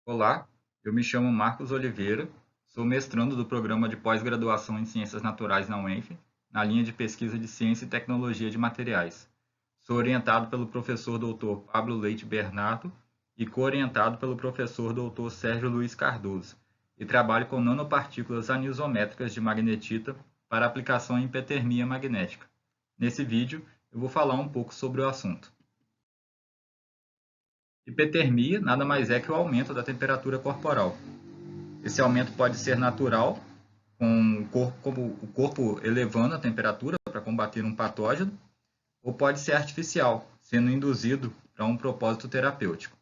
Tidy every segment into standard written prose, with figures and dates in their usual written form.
Olá, eu me chamo Marcos Oliveira, sou mestrando do programa de pós-graduação em Ciências Naturais na UENF, na linha de pesquisa de Ciência e Tecnologia de Materiais. Sou orientado pelo professor Dr. Pablo Leite Bernardo e co-orientado pelo professor Dr. Sérgio Luiz Cardoso, e trabalho com nanopartículas anisométricas de magnetita para aplicação em hipertermia magnética. Nesse vídeo, eu vou falar um pouco sobre o assunto. Hipertermia nada mais é que o aumento da temperatura corporal. Esse aumento pode ser natural, com o corpo elevando a temperatura para combater um patógeno, ou pode ser artificial, sendo induzido para um propósito terapêutico.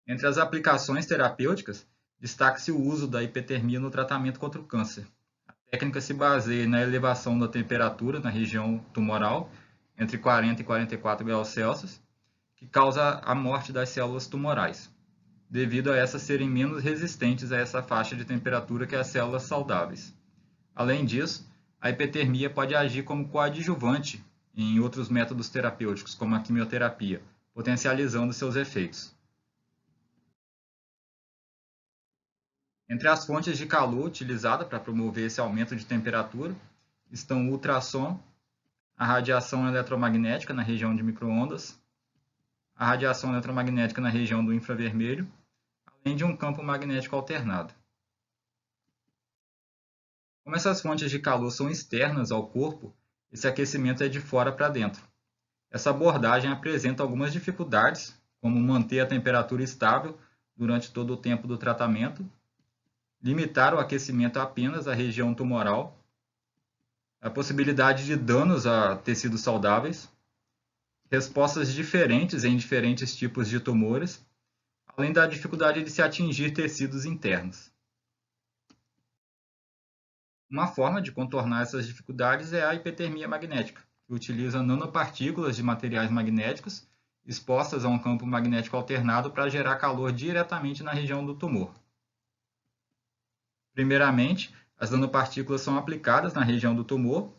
Entre as aplicações terapêuticas, destaca-se o uso da hipertermia no tratamento contra o câncer. A técnica se baseia na elevação da temperatura na região tumoral, entre 40 e 44 graus Celsius, que causa a morte das células tumorais, devido a essas serem menos resistentes a essa faixa de temperatura que as células saudáveis. Além disso, a hipertermia pode agir como coadjuvante em outros métodos terapêuticos, como a quimioterapia, potencializando seus efeitos. Entre as fontes de calor utilizadas para promover esse aumento de temperatura estão o ultrassom, a radiação eletromagnética na região de micro-ondas, a radiação eletromagnética na região do infravermelho, além de um campo magnético alternado. Como essas fontes de calor são externas ao corpo, esse aquecimento é de fora para dentro. Essa abordagem apresenta algumas dificuldades, como manter a temperatura estável durante todo o tempo do tratamento, limitar o aquecimento apenas à região tumoral, a possibilidade de danos a tecidos saudáveis, respostas diferentes em diferentes tipos de tumores, além da dificuldade de se atingir tecidos internos. Uma forma de contornar essas dificuldades é a hipertermia magnética, que utiliza nanopartículas de materiais magnéticos expostas a um campo magnético alternado para gerar calor diretamente na região do tumor. Primeiramente, as nanopartículas são aplicadas na região do tumor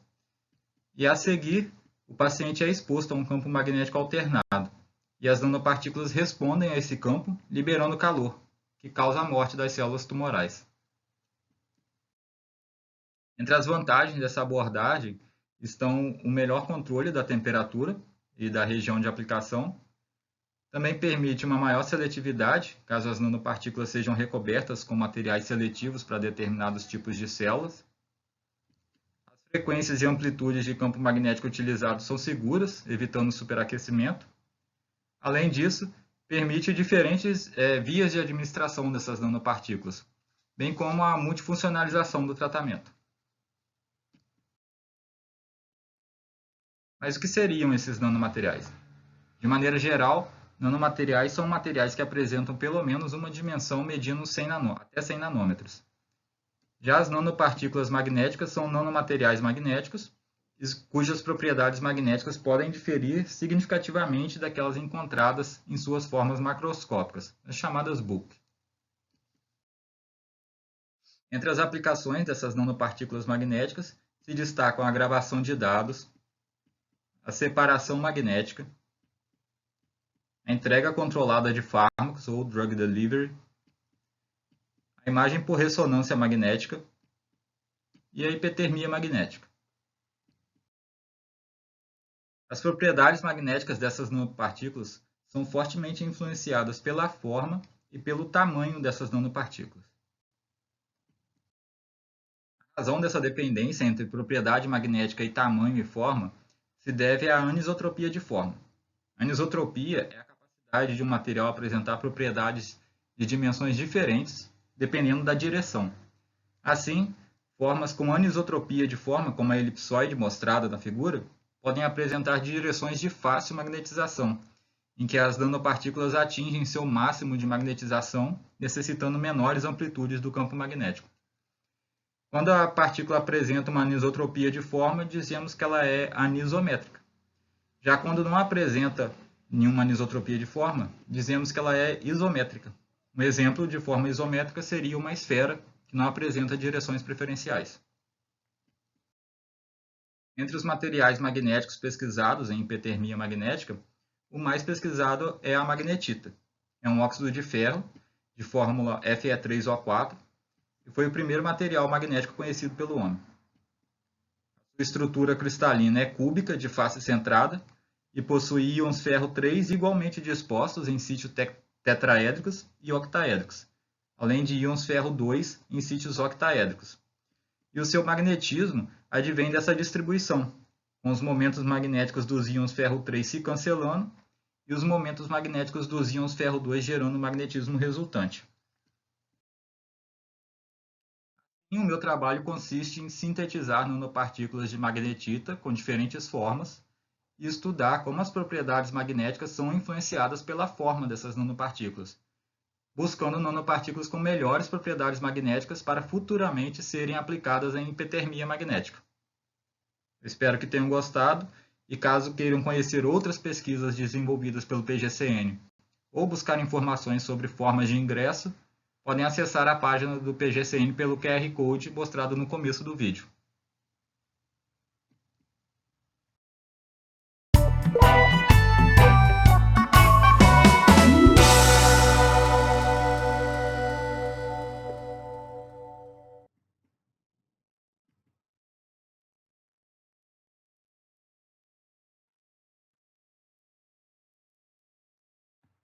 e, a seguir, o paciente é exposto a um campo magnético alternado e as nanopartículas respondem a esse campo, liberando calor, que causa a morte das células tumorais. Entre as vantagens dessa abordagem estão o melhor controle da temperatura e da região de aplicação. Também permite uma maior seletividade, caso as nanopartículas sejam recobertas com materiais seletivos para determinados tipos de células. As frequências e amplitudes de campo magnético utilizados são seguras, evitando superaquecimento. Além disso, permite diferentes vias de administração dessas nanopartículas, bem como a multifuncionalização do tratamento. Mas o que seriam esses nanomateriais? De maneira geral, nanomateriais são materiais que apresentam pelo menos uma dimensão medindo até 100 nanômetros. Já as nanopartículas magnéticas são nanomateriais magnéticos, cujas propriedades magnéticas podem diferir significativamente daquelas encontradas em suas formas macroscópicas, as chamadas bulk. Entre as aplicações dessas nanopartículas magnéticas se destacam a gravação de dados, a separação magnética, a entrega controlada de fármacos ou drug delivery, a imagem por ressonância magnética e a hipertermia magnética. As propriedades magnéticas dessas nanopartículas são fortemente influenciadas pela forma e pelo tamanho dessas nanopartículas. A razão dessa dependência entre propriedade magnética e tamanho e forma se deve à anisotropia de forma. A anisotropia é a capacidade de um material apresentar propriedades de dimensões diferentes, dependendo da direção. Assim, formas com anisotropia de forma, como a elipsoide mostrada na figura, podem apresentar direções de fácil magnetização, em que as nanopartículas atingem seu máximo de magnetização, necessitando menores amplitudes do campo magnético. Quando a partícula apresenta uma anisotropia de forma, dizemos que ela é anisométrica. Já quando não apresenta nenhuma anisotropia de forma, dizemos que ela é isométrica, Um exemplo de forma isométrica seria uma esfera que não apresenta direções preferenciais. Entre os materiais magnéticos pesquisados em hipertermia magnética, o mais pesquisado é a magnetita. É um óxido de ferro de fórmula Fe3O4 e foi o primeiro material magnético conhecido pelo homem. Sua estrutura cristalina é cúbica, de face centrada, e possui íons ferro 3 igualmente dispostos em sítios tetraédricos e octaédricos, além de íons ferro 2 em sítios octaédricos. E o seu magnetismo advém dessa distribuição, com os momentos magnéticos dos íons ferro 3 se cancelando e os momentos magnéticos dos íons ferro 2 gerando o magnetismo resultante. E o meu trabalho consiste em sintetizar nanopartículas de magnetita com diferentes formas e estudar como as propriedades magnéticas são influenciadas pela forma dessas nanopartículas, buscando nanopartículas com melhores propriedades magnéticas para futuramente serem aplicadas em hipertermia magnética. Eu espero que tenham gostado e caso queiram conhecer outras pesquisas desenvolvidas pelo PGCN ou buscar informações sobre formas de ingresso, podem acessar a página do PGCN pelo QR Code mostrado no começo do vídeo.